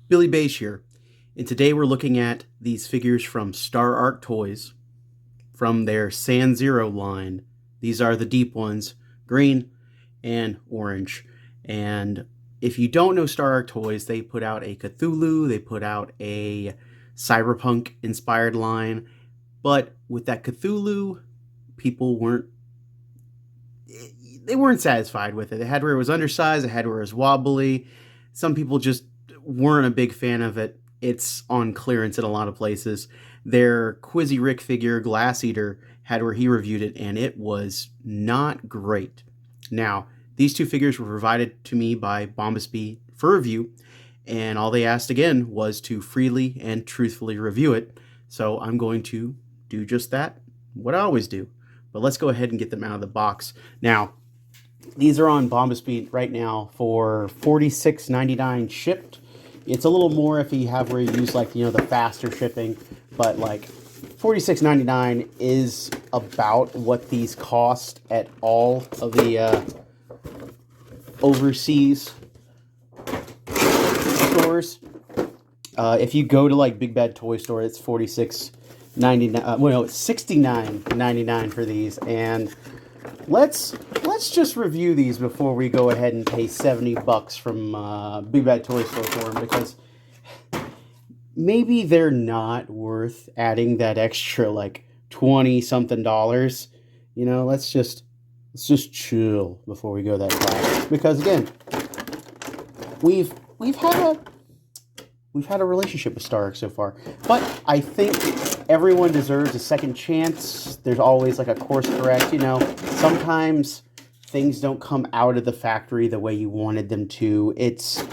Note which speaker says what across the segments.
Speaker 1: Billy Beige here, and today we're looking at these figures from Stararc Toys from their San Zero line. These are the deep ones, green and orange. And if you don't know Stararc Toys, they put out a Cthulhu, they put out a cyberpunk inspired line, but with that Cthulhu, people weren't satisfied with it. They had where it was undersized, it had where it was wobbly. Some people just weren't a big fan of it. It's on clearance in a lot of places. Their Quizzy Rick figure, Glass Eater, had where he reviewed it, and it was not great. Now, these two figures were provided to me by Bombusbee for review, and all they asked again was to freely and truthfully review it. So I'm going to do just that, what I always do. But let's go ahead and get them out of the box. Now, these are on Bombusbee right now for $46.99 shipped. It's a little more if you have where you use the faster shipping, but like $46.99 is about what these cost at all of the overseas stores. If you go to like Big Bad Toy Store, it's $46.99. Well, no, it's $69.99 for these. And let's just review these before we go ahead and pay $70 from Big Bad Toy Store for them, because maybe they're not worth adding that extra like 20 something dollars. Let's just chill before we go that far, because again, we've had a relationship with Stararc so far, but I think everyone deserves a second chance. There's always like a course correct. Sometimes things don't come out of the factory the way you wanted them to. It's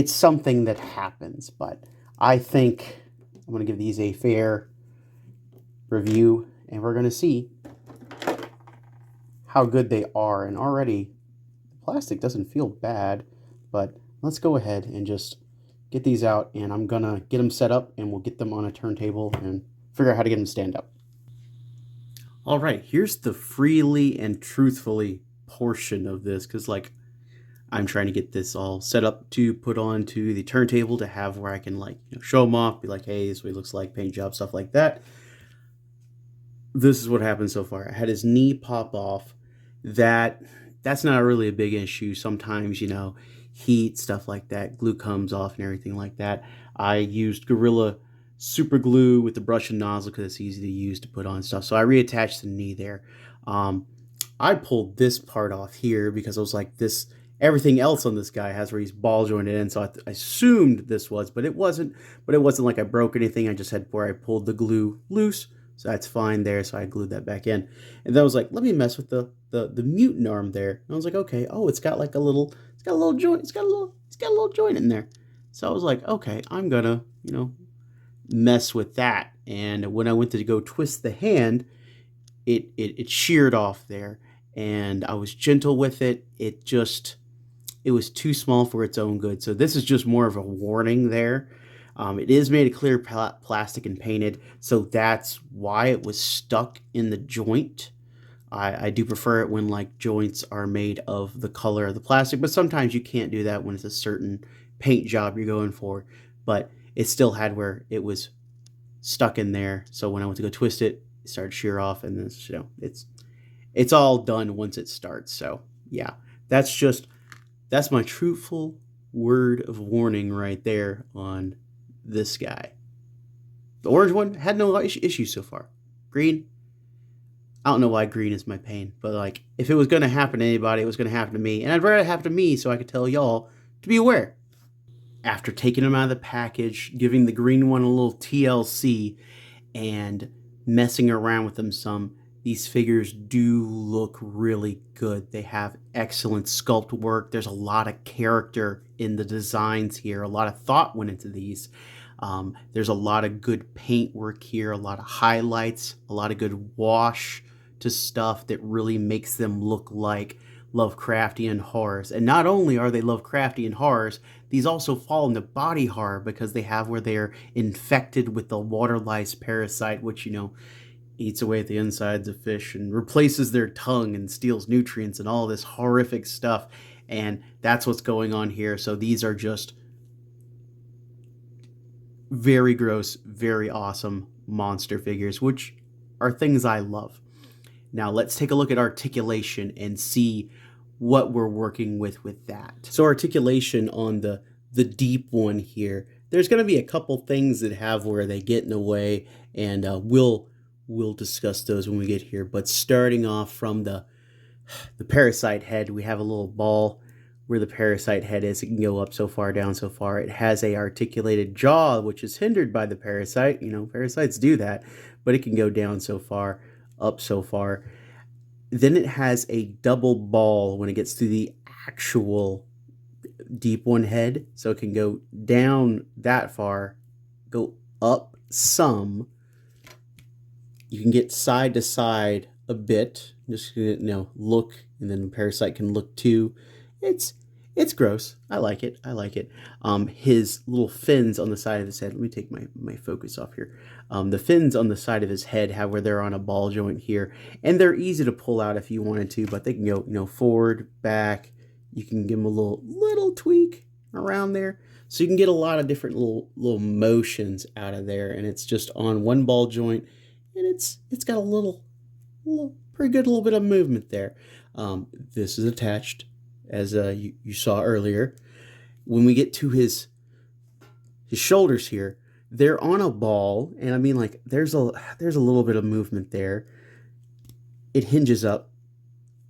Speaker 1: something that happens, but I think I'm going to give these a fair review, and we're going to see how good they are. And already the plastic doesn't feel bad, but let's go ahead and just get these out, and I'm going to get them set up, and we'll get them on a turntable and figure out how to get them to stand up. All right, here's the freely and truthfully portion of this, because I'm trying to get this all set up to put onto the turntable to have where I can show them off, be like, hey, this is what he looks like, paint job, stuff like that. This is what happened so far. I had his knee pop off. That's not really a big issue. Sometimes, heat, stuff like that, glue comes off and everything like that. I used Gorilla super glue with the brush and nozzle because it's easy to use to put on stuff. So I reattached the knee there. I pulled this part off here because I was like, everything else on this guy has where he's ball jointed in. So I assumed this was, but it wasn't. But it wasn't like I broke anything. I just had where I pulled the glue loose. So that's fine there. So I glued that back in. And then I was like, let me mess with the mutant arm there. And I was like, okay, it's got a little joint. It's got a little joint in there. So I was like, okay, I'm gonna, mess with that. And when I went to go twist the hand, it sheared off there. And I was gentle with it. It was too small for its own good. So this is just more of a warning there. It is made of clear plastic and painted, so that's why it was stuck in the joint. I do prefer it when joints are made of the color of the plastic, but sometimes you can't do that when it's a certain paint job you're going for. But it still had where it was stuck in there, so when I went to go twist it, it started to shear off, and then it's all done once it starts. So yeah, that's my truthful word of warning right there on this guy. The orange one had no issues so far. Green, I don't know why green is my pain, but if it was going to happen to anybody, it was going to happen to me, and I'd rather it happen to me so I could tell y'all to be aware. After taking them out of the package, giving the green one a little TLC, and messing around with them some, these figures do look really good. They have excellent sculpt work. There's a lot of character in the designs here. A lot of thought went into these. There's a lot of good paint work here, a lot of highlights, a lot of good wash to stuff that really makes them look like Lovecraftian horrors. And not only are they Lovecraftian horrors, these also fall into body horror because they have where they're infected with the water lice parasite, which, eats away at the insides of fish and replaces their tongue and steals nutrients and all this horrific stuff. And that's what's going on here. So these are just very gross, very awesome monster figures, which are things I love. Now let's take a look at articulation and see what we're working with that. So articulation on the deep one here, there's going to be a couple things that have where they get in the way, and we'll discuss those when we get here. But starting off from the parasite head, we have a little ball where the parasite head is. It can go up so far, down so far. It has a articulated jaw, which is hindered by the parasite. You know, parasites do that, but it can go down so far, up so far. Then it has a double ball when it gets to the actual deep one head, so it can go down that far, go up some. You can get side to side a bit, just look, and then the parasite can look too. It's gross. I like it. His little fins on the side of his head. Let me take my focus off here. The fins on the side of his head have where they're on a ball joint here, and they're easy to pull out if you wanted to, but they can go forward, back. You can give them a little tweak around there, so you can get a lot of different little motions out of there, and it's just on one ball joint, and it's got a little pretty good little bit of movement there. This is attached, as you saw earlier. When we get to his shoulders here, they're on a ball, and I mean, like, there's a little bit of movement there. It hinges up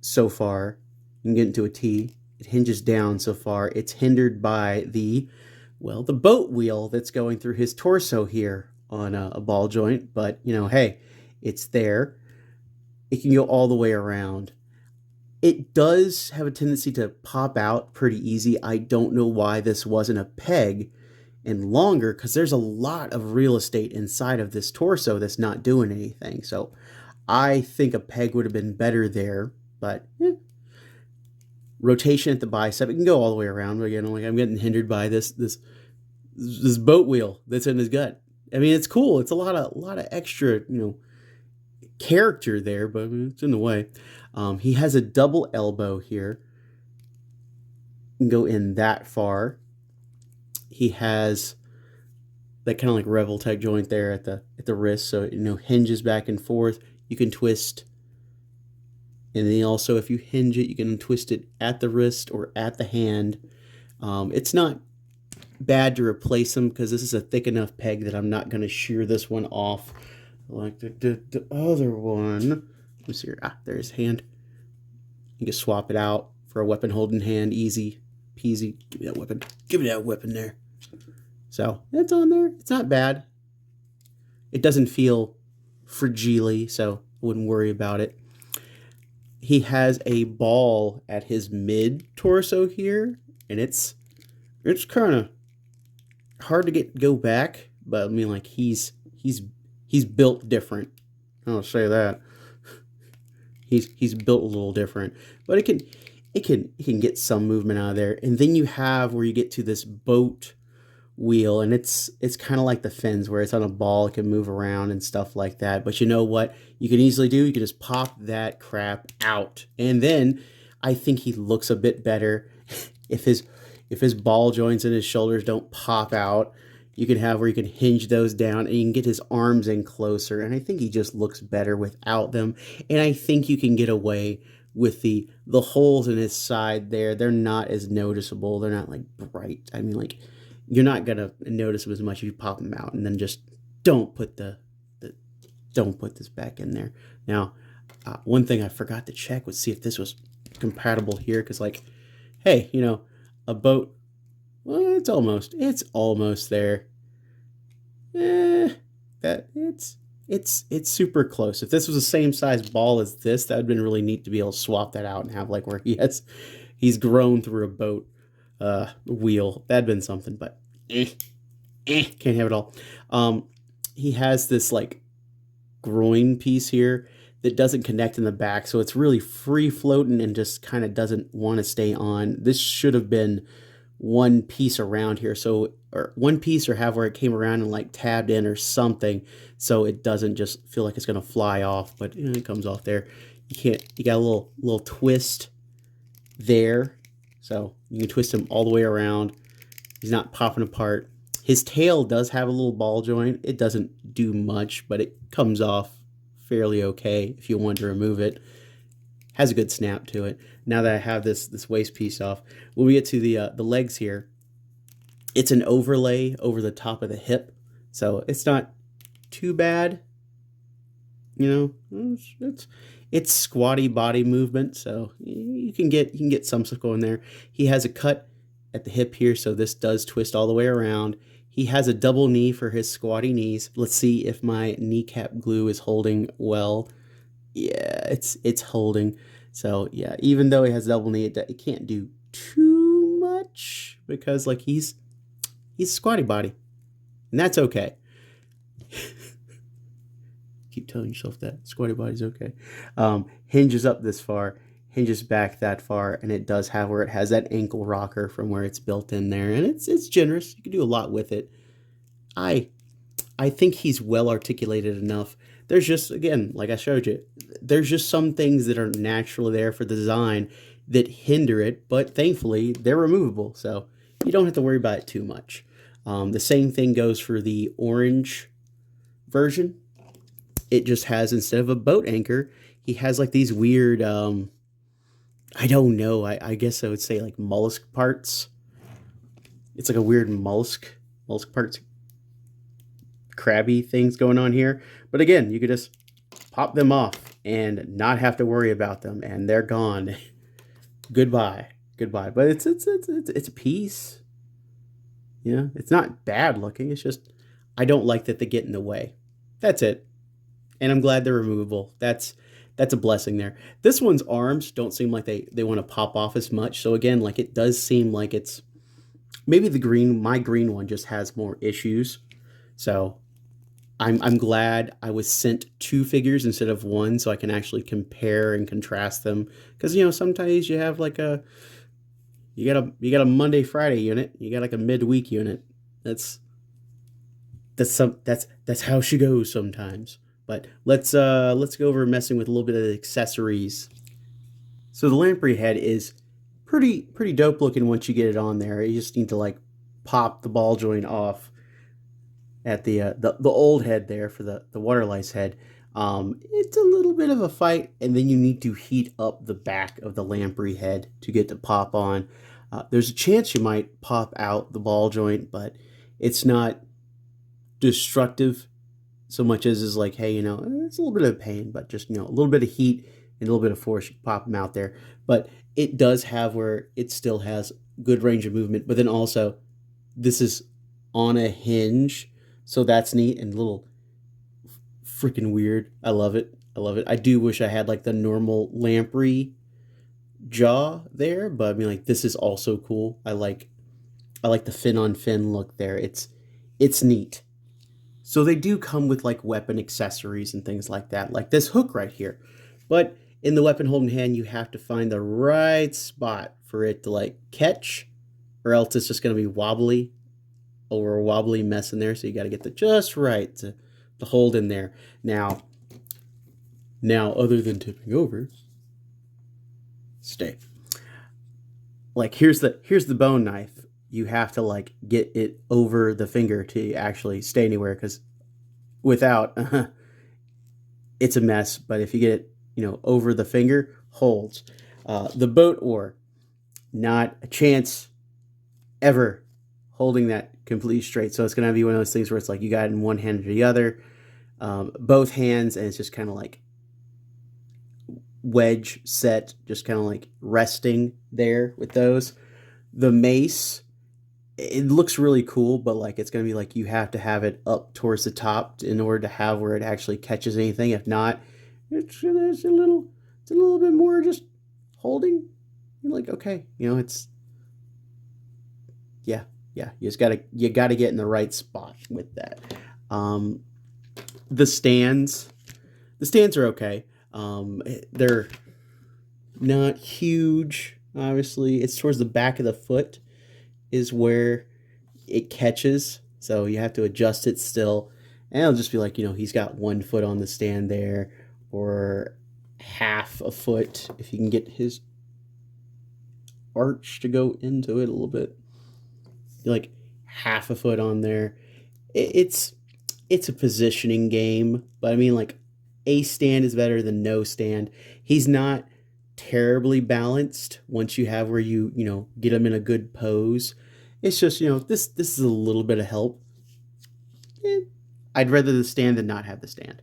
Speaker 1: so far. You can get into a T. It hinges down so far. It's hindered by the boat wheel that's going through his torso here on a ball joint. But, hey, it's there. It can go all the way around. It does have a tendency to pop out pretty easy. I don't know why this wasn't a peg and longer, because there's a lot of real estate inside of this torso that's not doing anything. So I think a peg would have been better there, but rotation at the bicep, it can go all the way around. But like, I'm getting hindered by this boat wheel that's in his gut. I mean, it's cool. It's a lot of extra, character there, but it's in the way. He has a double elbow here. You can go in that far. He has that kind of like revel type joint there at the wrist, so it hinges back and forth. You can twist, and then also if you hinge it, you can twist it at the wrist or at the hand. It's not bad to replace them, because this is a thick enough peg that I'm not going to shear this one off like the other one. Let's see here. There's his hand. You can swap it out for a weapon holding hand. Easy peasy. Give me that weapon. Give me that weapon there. So it's on there. It's not bad. It doesn't feel fragile, so I wouldn't worry about it. He has a ball at his mid torso here, and it's kind of hard to go back, but I mean, like, he's built different. I'll say that. He's built a little different, but it can get some movement out of there. And then you have where you get to this boat wheel, and it's kind of like the fins where it's on a ball. It can move around and stuff like that. But you know what you can easily do? You can just pop that crap out, and then I think he looks a bit better if his ball joints and his shoulders don't pop out. You can have where you can hinge those down, and you can get his arms in closer, and I think he just looks better without them. And I think you can get away with the holes in his side there. They're not as noticeable. They're not like bright. I mean, like, you're not gonna notice them as much if you pop them out, and then just don't put don't put this back in there. Now, one thing I forgot to check was see if this was compatible here, because, like, hey, a boat. Well, it's almost there. It's super close. If this was the same size ball as this, that would have been really neat to be able to swap that out and have, like, where he's grown through a boat wheel. That'd been something, but can't have it all. He has this, like, groin piece here that doesn't connect in the back, so it's really free floating and just kind of doesn't want to stay on. This should have been one piece around here, or one piece, or have where it came around and, like, tabbed in or something, so it doesn't just feel like it's gonna fly off. But it comes off there. You got a little twist there, so you can twist him all the way around. He's not popping apart. His tail does have a little ball joint. It doesn't do much, but it comes off fairly okay if you want to remove it. Has a good snap to it. Now that I have this waist piece off, when we get to the legs here, it's an overlay over the top of the hip, so it's not too bad. You know, it's squatty body movement, so you can get some stuff going there. He has a cut at the hip here, so this does twist all the way around. He has a double knee for his squatty knees. Let's see if my kneecap glue is holding well. Yeah, it's holding. So yeah, even though he has double knee, it can't do too much because like he's squatty body, and that's okay. Keep telling yourself that squatty body's okay. Hinges up this far, hinges back that far, and it does have where it has that ankle rocker from where it's built in there, and it's generous. You can do a lot with it. I think he's well articulated enough. There's just, again, like I showed you, there's just some things that are naturally there for the design that hinder it, but thankfully they're removable, so you don't have to worry about it too much. The same thing goes for the orange version. It just has, instead of a boat anchor, he has like these weird, I don't know, I guess I would say like mollusk parts. It's like a weird mollusk parts, crabby things going on here. But again, you could just pop them off and not have to worry about them, and they're gone. Goodbye. But it's a piece. Yeah, it's not bad looking. It's just I don't like that they get in the way. That's it. And I'm glad they're removable. That's a blessing there. This one's arms don't seem like they want to pop off as much. So again, like it does seem like it's maybe my green one just has more issues. So I'm glad I was sent 2 figures instead of 1, so I can actually compare and contrast them. Because sometimes you have like you got a Monday Friday unit, you got like a midweek unit. That's how she goes sometimes. But let's go over messing with a little bit of the accessories. So the lamprey head is pretty dope looking once you get it on there. You just need to like pop the ball joint off at the old head there for the water lice head. It's a little bit of a fight, and then you need to heat up the back of the lamprey head to get to pop on. There's a chance you might pop out the ball joint, but it's not destructive so much as is like, hey, it's a little bit of pain, but just, a little bit of heat and a little bit of force, you can pop them out there. But it does have where it still has good range of movement, but then also this is on a hinge, so that's neat and a little freaking weird. I love it. I do wish I had like the normal lamprey jaw there, but I mean, like, this is also cool. I like the fin on fin look there. It's neat. So they do come with like weapon accessories and things like that, like this hook right here. But in the weapon holding hand, you have to find the right spot for it to like catch, or else it's just going to be wobbly or a wobbly mess in there. So you got to get the just right to hold in there. Now, other than tipping over, stay. Like here's the bone knife. You have to like get it over the finger to actually stay anywhere, because without it's a mess. But if you get it over the finger, holds. The boat oar, not a chance ever holding that completely straight. So it's gonna be one of those things where it's like you got it in one hand or the other, both hands, and it's just kind of like wedge set, just kind of like resting there with those. The mace, it looks really cool, but like it's gonna be like you have to have it up towards the top in order to have where it actually catches anything. If not, it's a little bit more just holding. You're like, okay, it's yeah. You gotta get in the right spot with that. The stands are okay. They're not huge. Obviously, it's towards the back of the foot is where it catches, so you have to adjust it still, and it'll just be like he's got 1 foot on the stand there, or half a foot if you can get his arch to go into it a little bit. You're like half a foot on there. It's a positioning game, but I mean, like, a stand is better than no stand. He's not terribly balanced once you have where you get him in a good pose. It's just, this is a little bit of help. I'd rather the stand than not have the stand.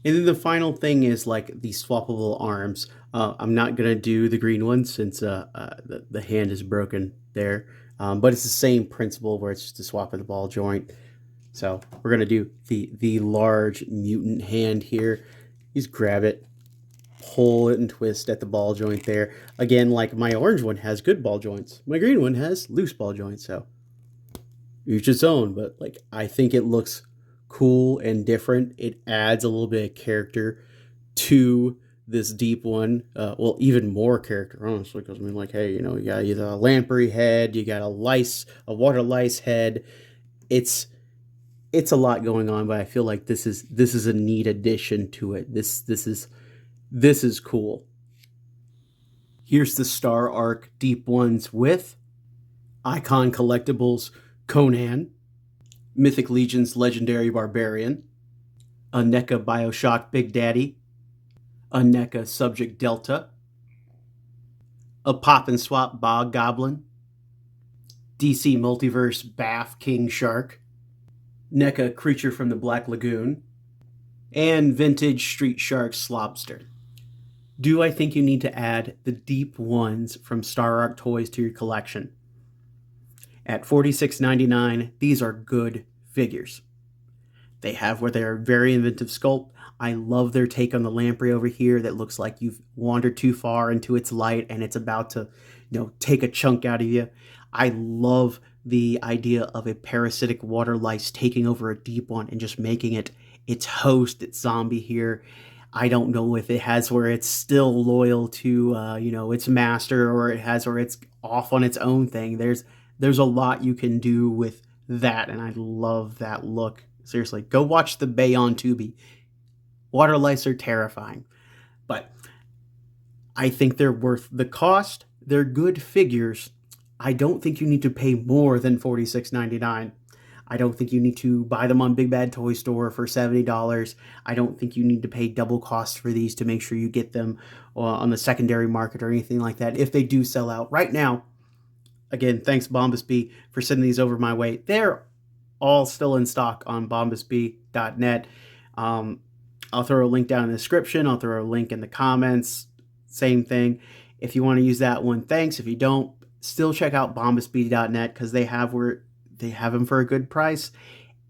Speaker 1: And then the final thing is like these swappable arms. I'm not gonna do the green one since the hand is broken there, but it's the same principle where it's just a swap of the ball joint. So we're gonna do the large mutant hand here. You just grab it, pull it, and twist at the ball joint there. Again, like my orange one has good ball joints, my green one has loose ball joints. So each its own, but like I think it looks cool and different. It adds a little bit of character to this deep one. Well, even more character, honestly, because I mean, like, hey, you got either a lamprey head, you got a water lice head. It's a lot going on, but I feel like this is a neat addition to it. This is cool. Here's the Stararc Deep Ones with Icon Collectibles Conan, Mythic Legion's Legendary Barbarian, a NECA Bioshock Big Daddy, a NECA Subject Delta, a Pop and Swap Bog Goblin, DC Multiverse Bath King Shark, NECA Creature from the Black Lagoon, and Vintage Street Shark Slobster. Do I think you need to add the Deep Ones from Stararc Toys to your collection? At $46.99, these are good figures. They have where they're very inventive sculpt. I love their take on the lamprey over here that looks like you've wandered too far into its light and it's about to, take a chunk out of you. I love the idea of a parasitic water lice taking over a deep one and just making it its host, its zombie here. I don't know if it has where it's still loyal to, its master, or it has where it's off on its own thing. There's a lot you can do with that, and I love that look. Seriously, go watch the Bay on Tubi. Water lice are terrifying, but I think they're worth the cost. They're good figures. I don't think you need to pay more than $46.99. I don't think you need to buy them on Big Bad Toy Store for $70. I don't think you need to pay double cost for these to make sure you get them on the secondary market or anything like that. If they do sell out right now, again, thanks Bombusbee for sending these over my way. They're all still in stock on bombusbee.net. I'll throw a link down in the description. I'll throw a link in the comments. Same thing. If you want to use that one, thanks. If you don't, still check out bombusbee.net because they have them for a good price.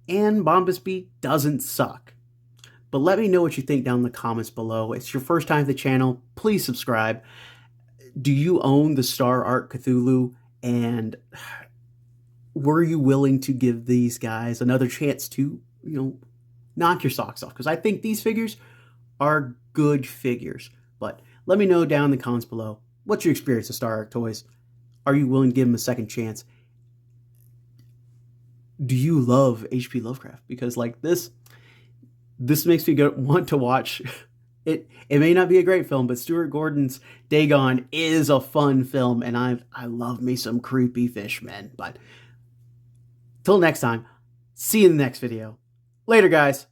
Speaker 1: And Bombusbee doesn't suck. But let me know what you think down in the comments below. It's your first time to the channel. Please subscribe. Do you own the Stararc Cthulhu? And were you willing to give these guys another chance to, knock your socks off? Because I think these figures are good figures. But let me know down in the comments below. What's your experience with Stararc Toys? Are you willing to give them a second chance? Do you love H.P. Lovecraft? Because like this makes me want to watch. It may not be a great film, but Stuart Gordon's Dagon is a fun film, and I love me some creepy fishmen. But till next time, see you in the next video. Later, guys.